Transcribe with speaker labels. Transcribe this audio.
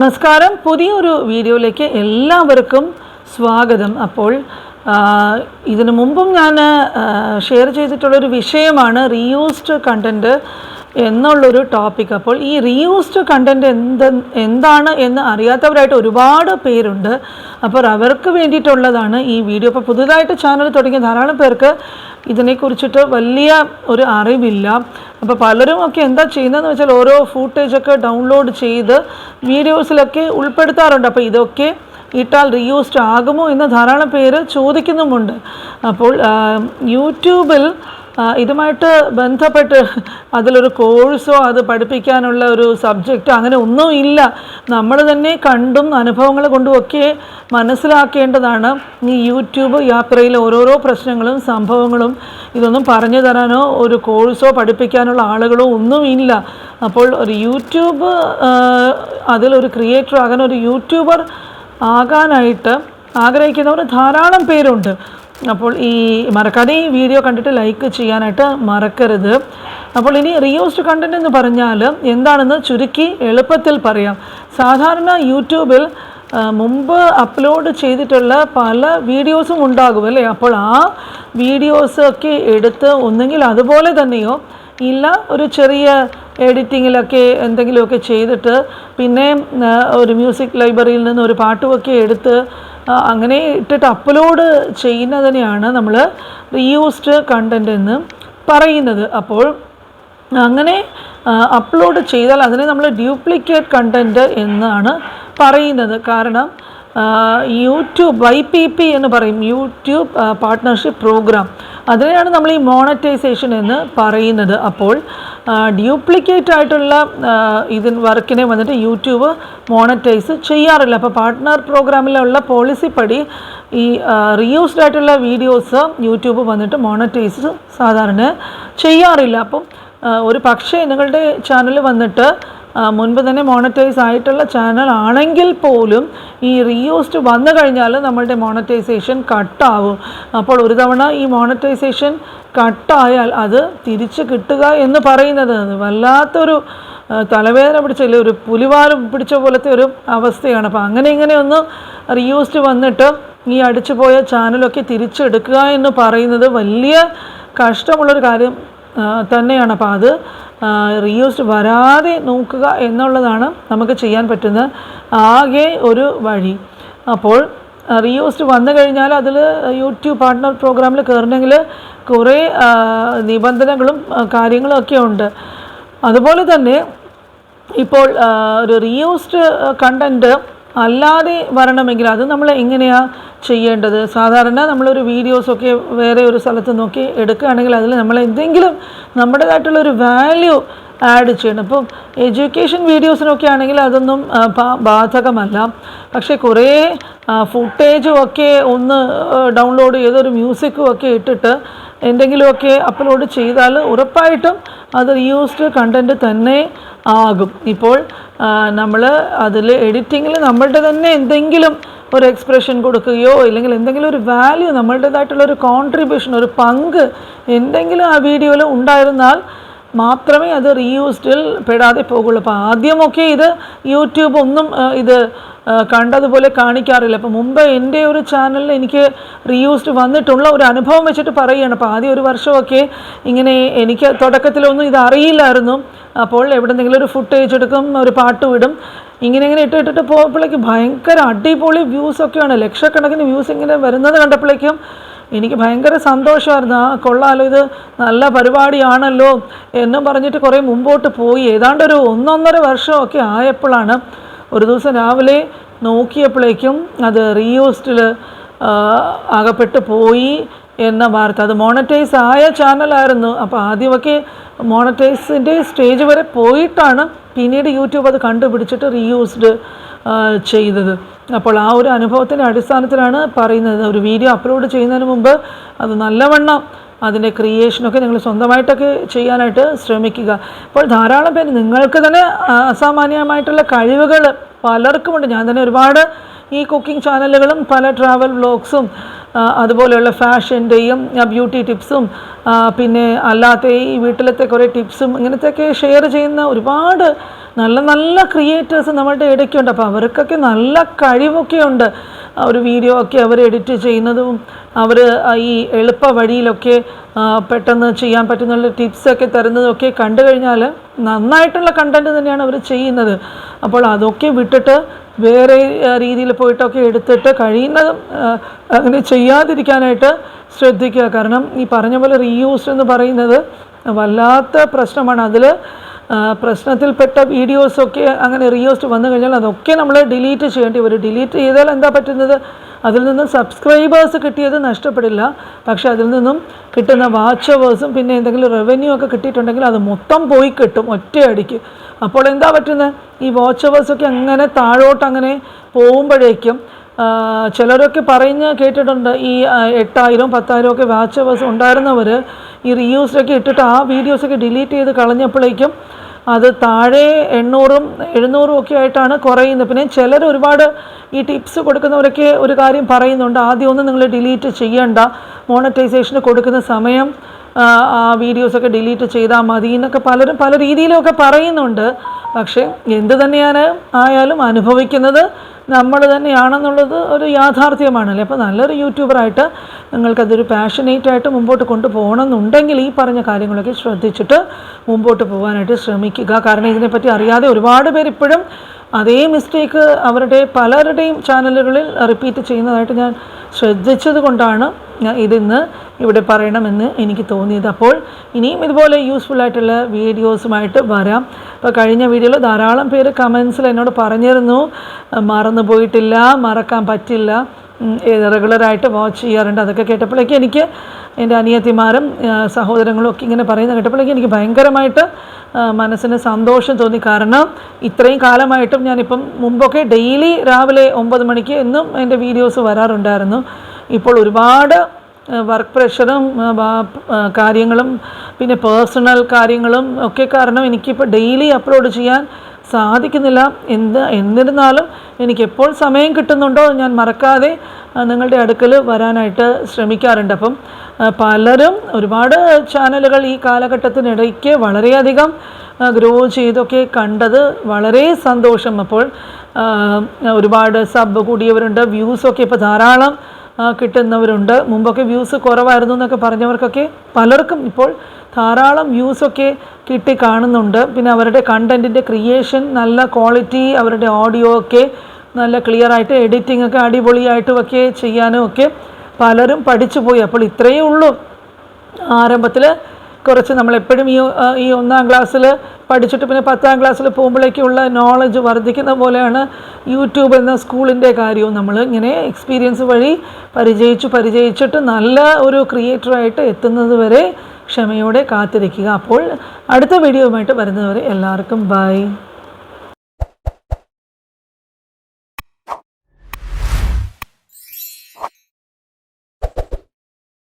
Speaker 1: നമസ്കാരം, പുതിയൊരു വീഡിയോയിലേക്ക് എല്ലാവർക്കും സ്വാഗതം. അപ്പോൾ ഇതിനു മുമ്പും ഞാൻ ഷെയർ ചെയ്തിട്ടുള്ളൊരു വിഷയമാണ് റീയൂസ്ഡ് കണ്ടൻറ്റ് എന്നുള്ളൊരു ടോപ്പിക്. അപ്പോൾ ഈ റീയൂസ്ഡ് കണ്ടൻറ്റ് എന്താണ് എന്ന് അറിയാത്തവരായിട്ട് ഒരുപാട് പേരുണ്ട്. അപ്പോൾ അവർക്ക് വേണ്ടിയിട്ടുള്ളതാണ് ഈ വീഡിയോ. അപ്പോൾ പുതുതായിട്ട് ചാനൽ തുടങ്ങിയ ധാരാളം പേർക്ക് ഇതിനെക്കുറിച്ചിട്ട് വലിയ ഒരു അറിവില്ല. അപ്പോൾ പലരും ഒക്കെ എന്താ ചെയ്യുന്നതെന്ന് വെച്ചാൽ ഓരോ ഫൂട്ടേജൊക്കെ ഡൗൺലോഡ് ചെയ്ത് വീഡിയോസിലൊക്കെ ഉൾപ്പെടുത്താറുണ്ട്. അപ്പോൾ ഇതൊക്കെ ഇട്ടാൽ റീയൂസ്ഡ് ആകുമോ എന്ന് ധാരാളം പേര് ചോദിക്കുന്നുമുണ്ട്. അപ്പോൾ യൂട്യൂബിൽ ഇതുമായിട്ട് ബന്ധപ്പെട്ട് അതിലൊരു കോഴ്സോ അത് പഠിപ്പിക്കാനുള്ള ഒരു സബ്ജക്റ്റ് അങ്ങനെ ഒന്നും ഇല്ല. നമ്മൾ തന്നെ കണ്ടും അനുഭവങ്ങൾ കൊണ്ടുമൊക്കെ മനസ്സിലാക്കേണ്ടതാണ്. ഈ യൂട്യൂബ് യാത്രയിൽ ഓരോരോ പ്രശ്നങ്ങളും സംഭവങ്ങളും ഇതൊന്നും പറഞ്ഞു തരാനോ ഒരു കോഴ്സോ പഠിപ്പിക്കാനുള്ള ആളുകളോ ഒന്നും ഇല്ല. അപ്പോൾ ഒരു യൂട്യൂബ് അതിലൊരു ക്രിയേറ്റർ ആകാൻ, ഒരു യൂട്യൂബർ ആകാനായിട്ട് ആഗ്രഹിക്കുന്നവർ ധാരാളം പേരുണ്ട്. അപ്പോൾ മറക്കാതെ ഈ വീഡിയോ കണ്ടിട്ട് ലൈക്ക് ചെയ്യാനായിട്ട് മറക്കരുത്. അപ്പോൾ ഇനി റീയൂസ്ഡ് കണ്ടൻറ്റ് എന്ന് പറഞ്ഞാൽ എന്താണെന്ന് ചുരുക്കി എളുപ്പത്തിൽ പറയാം. സാധാരണ യൂട്യൂബിൽ മുമ്പ് അപ്ലോഡ് ചെയ്തിട്ടുള്ള പല വീഡിയോസും ഉണ്ടാകും അല്ലേ? അപ്പോൾ ആ വീഡിയോസൊക്കെ എടുത്ത് ഒന്നെങ്കിൽ അതുപോലെ തന്നെയോ ഇല്ല ഒരു ചെറിയ എഡിറ്റിങ്ങിലൊക്കെ എന്തെങ്കിലുമൊക്കെ ചെയ്തിട്ട് പിന്നെ ഒരു മ്യൂസിക് ലൈബ്രറിയിൽ നിന്ന് ഒരു പാട്ടുമൊക്കെ എടുത്ത് അങ്ങനെ ഇട്ടിട്ട് അപ്ലോഡ് ചെയ്യുന്നതിനെയാണ് നമ്മൾ റീയൂസ്ഡ് കണ്ടൻറ്റ് എന്ന് പറയുന്നത്. അപ്പോൾ അങ്ങനെ അപ്ലോഡ് ചെയ്താൽ അതിനെ നമ്മൾ ഡ്യൂപ്ലിക്കേറ്റ് കണ്ടൻറ്റ് എന്നാണ് പറയുന്നത്. കാരണം യൂട്യൂബ് YPP എന്ന് പറയും, യൂട്യൂബ് പാർട്ട്ണർഷിപ്പ് പ്രോഗ്രാം, അതിനെയാണ് നമ്മൾ ഈ മോണറ്റൈസേഷൻ എന്ന് പറയുന്നത്. അപ്പോൾ ഡ്യൂപ്ലിക്കേറ്റ് ആയിട്ടുള്ള വർക്കിനെ വന്നിട്ട് യൂട്യൂബ് മോണറ്റൈസ് ചെയ്യാറില്ല. അപ്പോൾ പാർട്ട്ണർ പ്രോഗ്രാമിലുള്ള പോളിസി പടി ഈ റീയൂസ്ഡ് ആയിട്ടുള്ള വീഡിയോസ് യൂട്യൂബ് വന്നിട്ട് മോണറ്റൈസ് സാധാരണ ചെയ്യാറില്ല. അപ്പം ഒരു പക്ഷേ നിങ്ങളുടെ ചാനൽ വന്നിട്ട് മുൻപ് തന്നെ മോണറ്റൈസ് ആയിട്ടുള്ള ചാനൽ ആണെങ്കിൽ പോലും ഈ റീയൂസ്ഡ് വന്നു കഴിഞ്ഞാൽ നമ്മളുടെ മോണറ്റൈസേഷൻ കട്ടാവും. അപ്പോൾ ഒരു തവണ ഈ മോണറ്റൈസേഷൻ കട്ടായാൽ അത് തിരിച്ച് കിട്ടുക എന്ന് പറയുന്നത് വല്ലാത്തൊരു തലവേദന പിടിച്ചില്ല, ഒരു പുലിവാല് പിടിച്ച പോലത്തെ ഒരു അവസ്ഥയാണ്. അപ്പോൾ ഇങ്ങനെയൊന്ന് റീയൂസ്ഡ് വന്നിട്ട് ഈ അടിച്ചുപോയ ചാനലൊക്കെ തിരിച്ചെടുക്കുക എന്ന് പറയുന്നത് വലിയ കഷ്ടമുള്ളൊരു കാര്യം തന്നെയാണ്. അപ്പോൾ അത് റീയൂസ്ഡ് വരാതെ നോക്കുക എന്നുള്ളതാണ് നമുക്ക് ചെയ്യാൻ പറ്റുന്ന ആകെ ഒരു വഴി. അപ്പോൾ റീയൂസ്ഡ് വന്നു കഴിഞ്ഞാൽ അതിൽ യൂട്യൂബ് പാർട്ട്ണർ പ്രോഗ്രാമിൽ കയറണമെങ്കിൽ കുറേ നിബന്ധനകളും കാര്യങ്ങളൊക്കെ ഉണ്ട്. അതുപോലെ തന്നെ ഇപ്പോൾ ഒരു റീയൂസ്ഡ് കണ്ടൻറ്റ് അല്ലാതെ വരണമെങ്കിൽ അത് നമ്മൾ എങ്ങനെയാണ് ചെയ്യേണ്ടത്? സാധാരണ നമ്മളൊരു വീഡിയോസൊക്കെ വേറെ ഒരു സ്ഥലത്ത് നോക്കി എടുക്കുകയാണെങ്കിൽ അതിൽ നമ്മൾ എന്തെങ്കിലും നമ്മുടേതായിട്ടുള്ളൊരു വാല്യൂ ആഡ് ചെയ്യണം. ഇപ്പം എഡ്യൂക്കേഷൻ വീഡിയോസിനൊക്കെ ആണെങ്കിൽ അതൊന്നും ബാധകമല്ല. പക്ഷേ കുറേ ഫുട്ടേജും ഒക്കെ ഒന്ന് ഡൗൺലോഡ് ചെയ്തൊരു മ്യൂസിക്കും ഒക്കെ ഇട്ടിട്ട് എന്തെങ്കിലുമൊക്കെ അപ്ലോഡ് ചെയ്താൽ ഉറപ്പായിട്ടും അത് റീയൂസ്ഡ് കണ്ടൻറ്റ് തന്നെ ആകും. ഇപ്പോൾ നമ്മൾ അതിൽ എഡിറ്റിങ്ങിൽ നമ്മളുടെ തന്നെ എന്തെങ്കിലും ഒരു എക്സ്പ്രഷൻ കൊടുക്കുകയോ ഇല്ലെങ്കിൽ എന്തെങ്കിലും ഒരു വാല്യൂ, നമ്മളുടേതായിട്ടുള്ളൊരു കോൺട്രിബ്യൂഷൻ, ഒരു പങ്ക് എന്തെങ്കിലും ആ വീഡിയോയിൽ ഉണ്ടായിരുന്നാൽ മാത്രമേ അത് റീയൂസ്ഡിൽ പെടാതെ പോകുള്ളൂ. അപ്പോൾ ആദ്യമൊക്കെ ഇത് യൂട്യൂബ് ഒന്നും ഇത് കണ്ടതുപോലെ കാണിക്കാറില്ല. അപ്പോൾ മുമ്പ് എൻ്റെ ഒരു ചാനലിൽ എനിക്ക് റീയൂസ്ഡ് വന്നിട്ടുള്ള ഒരു അനുഭവം വെച്ചിട്ട് പറയുകയാണ്. അപ്പോൾ ആദ്യം ഒരു വർഷമൊക്കെ ഇങ്ങനെ എനിക്ക് തുടക്കത്തിലൊന്നും ഇത് അറിയില്ലായിരുന്നു. അപ്പോൾ എവിടെന്നെങ്കിലും ഒരു ഫുട്ടേജ് എടുക്കും, ഒരു പാട്ട് വിടും, ഇങ്ങനെ ഇട്ടിട്ട് പോകുമ്പോഴേക്ക് ഭയങ്കര അടിപൊളി വ്യൂസൊക്കെയാണ്, ലക്ഷക്കണക്കിന് വ്യൂസ് ഇങ്ങനെ വരുന്നത് കണ്ടപ്പോഴേക്കും എനിക്ക് ഭയങ്കര സന്തോഷമായിരുന്നു. കൊള്ളാലോ, ഇത് നല്ല പരിപാടിയാണല്ലോ എന്നും പറഞ്ഞിട്ട് കുറേ മുമ്പോട്ട് പോയി. ഏതാണ്ട് ഒരു 1.5 വർഷമൊക്കെ ആയപ്പോഴാണ് ഒരു ദിവസം രാവിലെ നോക്കിയപ്പോഴേക്കും അത് റീയൂസ്ഡിൽ അകപ്പെട്ട് പോയി എന്ന വാർത്ത. അത് മോണറ്റൈസ് ആയ ചാനലായിരുന്നു. അപ്പോൾ ആദ്യമൊക്കെ മോണറ്റൈസിൻ്റെ സ്റ്റേജ് വരെ പോയിട്ടാണ് പിന്നീട് യൂട്യൂബ് അത് കണ്ടുപിടിച്ചിട്ട് റീയൂസ്ഡ് ചെയ്തത്. അപ്പോൾ ആ ഒരു അനുഭവത്തിൻ്റെ അടിസ്ഥാനത്തിലാണ് പറയുന്നത്. ഒരു വീഡിയോ അപ്ലോഡ് ചെയ്യുന്നതിന് മുമ്പ് അത് നല്ലവണ്ണം അതിൻ്റെ ക്രിയേഷനൊക്കെ നിങ്ങൾ സ്വന്തമായിട്ടൊക്കെ ചെയ്യാനായിട്ട് ശ്രമിക്കുക. ഇപ്പോൾ ധാരാളം പേര്, നിങ്ങൾക്ക് തന്നെ അസാമാന്യമായിട്ടുള്ള കഴിവുകൾ പലർക്കുമുണ്ട്. ഞാൻ തന്നെ ഒരുപാട് ഈ കുക്കിംഗ് ചാനലുകളും പല ട്രാവൽ വ്ളോഗ്സും അതുപോലെയുള്ള ഫാഷൻ്റെയും ബ്യൂട്ടി ടിപ്സും പിന്നെ അല്ലാത്ത ഈ വീട്ടിലത്തെ കുറേ ടിപ്സും ഇങ്ങനത്തെയൊക്കെ ഷെയർ ചെയ്യുന്ന ഒരുപാട് നല്ല നല്ല ക്രിയേറ്റേഴ്സ് നമ്മളുടെ ഇടയ്ക്കുണ്ട്. അപ്പോൾ അവർക്കൊക്കെ നല്ല കഴിവൊക്കെ ഉണ്ട്. ഒരു വീഡിയോ ഒക്കെ അവർ എഡിറ്റ് ചെയ്യുന്നതും അവർ ഈ എളുപ്പ വഴിയിലൊക്കെ പെട്ടെന്ന് ചെയ്യാൻ പറ്റുന്ന ടിപ്സൊക്കെ തരുന്നതൊക്കെ കണ്ടു കഴിഞ്ഞാൽ നന്നായിട്ടുള്ള കണ്ടൻറ്റ് തന്നെയാണ് അവർ ചെയ്യുന്നത്. അപ്പോൾ അതൊക്കെ വിട്ടിട്ട് വേറെ രീതിയിൽ പോയിട്ടൊക്കെ എടുത്തിട്ട് കഴിയുന്നതും അങ്ങനെ ചെയ്യാതിരിക്കാനായിട്ട് ശ്രദ്ധിക്കുക. കാരണം ഈ പറഞ്ഞ പോലെ റീയൂസ് എന്ന് പറയുന്നത് വല്ലാത്ത പ്രശ്നമാണ്. അതിൽ പ്രശ്നത്തിൽപ്പെട്ട വീഡിയോസൊക്കെ അങ്ങനെ റീയൂസ്ഡ് വന്നു കഴിഞ്ഞാൽ അതൊക്കെ നമ്മൾ ഡിലീറ്റ് ചെയ്യേണ്ടി വരും. ഡിലീറ്റ് ചെയ്താൽ എന്താ പറ്റുന്നത്, അതിൽ നിന്ന് സബ്സ്ക്രൈബേഴ്സ് കിട്ടിയത് നഷ്ടപ്പെടില്ല, പക്ഷേ അതിൽ നിന്നും കിട്ടുന്ന വാച്ച് അവേഴ്സും പിന്നെ എന്തെങ്കിലും റവന്യൂ ഒക്കെ കിട്ടിയിട്ടുണ്ടെങ്കിൽ അത് മൊത്തം പോയി കിട്ടും ഒറ്റയടിക്ക്. അപ്പോൾ എന്താ പറ്റുന്നത്, ഈ വാച്ച് അവേഴ്സൊക്കെ അങ്ങനെ താഴോട്ട് അങ്ങനെ പോകുമ്പോഴേക്കും ചിലരൊക്കെ കേട്ടിട്ടുണ്ട് ഈ 8,000 10,000 ഒക്കെ വാച്ച് അവേഴ്സ് ഉണ്ടായിരുന്നവർ ഈ റീയൂസ്ഡൊക്കെ ഇട്ടിട്ട് ആ വീഡിയോസൊക്കെ ഡിലീറ്റ് ചെയ്ത് കളഞ്ഞപ്പോഴേക്കും അത് താഴെ 800 700 ഒക്കെ ആയിട്ടാണ് കുറയുന്നത്. പിന്നെ ചിലർ ഒരുപാട് ഈ ടിപ്സ് കൊടുക്കുന്നവരൊക്കെ ഒരു കാര്യം പറയുന്നുണ്ട്, ആദ്യമൊന്നും നിങ്ങൾ ഡിലീറ്റ് ചെയ്യണ്ട, മോണറ്റൈസേഷന് കൊടുക്കുന്ന സമയം ആ വീഡിയോസൊക്കെ ഡിലീറ്റ് ചെയ്താൽ മതി എന്നൊക്കെ പലരും പല രീതിയിലൊക്കെ പറയുന്നുണ്ട്. പക്ഷേ എന്ത് തന്നെയാണ് ആയാലും അനുഭവിക്കുന്നത് നമ്മൾ തന്നെയാണെന്നുള്ളത് ഒരു യാഥാർത്ഥ്യമാണല്ലേ. അപ്പോൾ നല്ലൊരു യൂട്യൂബറായിട്ട് നിങ്ങൾക്കതൊരു പാഷനേറ്റായിട്ട് മുമ്പോട്ട് കൊണ്ടുപോകണമെന്നുണ്ടെങ്കിൽ ഈ പറഞ്ഞ കാര്യങ്ങളൊക്കെ ശ്രദ്ധിച്ചിട്ട് മുമ്പോട്ട് പോകാനായിട്ട് ശ്രമിക്കുക. കാരണം ഇതിനെപ്പറ്റി അറിയാതെ ഒരുപാട് പേര് ഇപ്പോഴും അതേ മിസ്റ്റേക്ക് പലരുടെയും ചാനലുകളിൽ റിപ്പീറ്റ് ചെയ്യുന്നതായിട്ട് ഞാൻ ശ്രദ്ധിച്ചത് കൊണ്ടാണ് ഞാൻ ഇതിന്ന് ഇവിടെ പറയണമെന്ന് എനിക്ക് തോന്നിയത്. അപ്പോൾ ഇനിയും ഇതുപോലെ യൂസ്ഫുൾ ആയിട്ടുള്ള വീഡിയോസുമായിട്ട് വരാം. അപ്പോൾ കഴിഞ്ഞ വീഡിയോയിൽ ധാരാളം പേര് കമൻസിൽ എന്നോട് പറഞ്ഞിരുന്നു മറന്നു പോയിട്ടില്ല, മറക്കാൻ പറ്റില്ല, റെഗുലറായിട്ട് വാച്ച് ചെയ്യാറുണ്ട്. അതൊക്കെ കേട്ടപ്പോഴേക്കും എനിക്ക് എൻ്റെ അനിയത്തിമാരും സഹോദരങ്ങളും ഒക്കെ ഇങ്ങനെ പറയുന്നത് കേട്ടപ്പോഴേക്കും എനിക്ക് ഭയങ്കരമായിട്ട് മനസ്സിന് സന്തോഷം തോന്നി. കാരണം ഇത്രയും കാലമായിട്ടും ഞാനിപ്പം മുമ്പൊക്കെ ഡെയിലി രാവിലെ 9 മണിക്ക് എന്നും എൻ്റെ വീഡിയോസ് വരാറുണ്ടായിരുന്നു. ഇപ്പോൾ ഒരുപാട് വർക്ക് പ്രഷറും കാര്യങ്ങളും പിന്നെ പേഴ്സണൽ കാര്യങ്ങളും ഒക്കെ കാരണം എനിക്കിപ്പോൾ ഡെയിലി അപ്ലോഡ് ചെയ്യാൻ സാധിക്കുന്നില്ല. എന്നിരുന്നാലും എനിക്കെപ്പോൾ സമയം കിട്ടുന്നുണ്ടോ ഞാൻ മറക്കാതെ നിങ്ങളുടെ അടുക്കൽ വരാനായിട്ട് ശ്രമിക്കാറുണ്ട്. അപ്പം പലരും ഒരുപാട് ചാനലുകൾ ഈ കാലഘട്ടത്തിനിടയ്ക്ക് വളരെയധികം ഗ്രോ ചെയ്തൊക്കെ കണ്ടത് വളരെ സന്തോഷം. അപ്പോൾ ഒരുപാട് സബ് കൂടിയവരുണ്ട്, വ്യൂസൊക്കെ ഇപ്പോൾ ധാരാളം കിട്ടുന്നവരുണ്ട്. മുമ്പൊക്കെ വ്യൂസ് കുറവായിരുന്നു എന്നൊക്കെ പറഞ്ഞവർക്കൊക്കെ പലർക്കും ഇപ്പോൾ ധാരാളം വ്യൂസൊക്കെ കിട്ടി കാണുന്നുണ്ട്. പിന്നെ അവരുടെ കണ്ടൻറ്റിൻ്റെ ക്രിയേഷൻ നല്ല ക്വാളിറ്റി, അവരുടെ ഓഡിയോ ഒക്കെ നല്ല ക്ലിയർ ആയിട്ട് എഡിറ്റിംഗ് ഒക്കെ അടിപൊളിയായിട്ടുമൊക്കെ ചെയ്യാനും ഒക്കെ പലരും പഠിച്ചു പോയി. അപ്പോൾ ഇത്രയേ ഉള്ളൂ. ആരംഭത്തിൽ കുറച്ച് നമ്മളെപ്പോഴും ഈ 1ാം ക്ലാസ്സിൽ പഠിച്ചിട്ട് പിന്നെ 10ാം ക്ലാസ്സിൽ പോകുമ്പോഴേക്കുള്ള നോളജ് വർദ്ധിക്കുന്ന പോലെയാണ് യൂട്യൂബ് എന്ന സ്കൂളിൻ്റെ കാര്യവും. നമ്മൾ ഇങ്ങനെ എക്സ്പീരിയൻസ് വഴി പരിചയിച്ചിട്ട് നല്ല ഒരു ക്രിയേറ്ററായിട്ട് എത്തുന്നത് വരെ ക്ഷമയോടെ കാത്തിരിക്കുക. അപ്പോൾ അടുത്ത വീഡിയോയുമായിട്ട് വരുന്നവരെ എല്ലാവർക്കും ബൈ.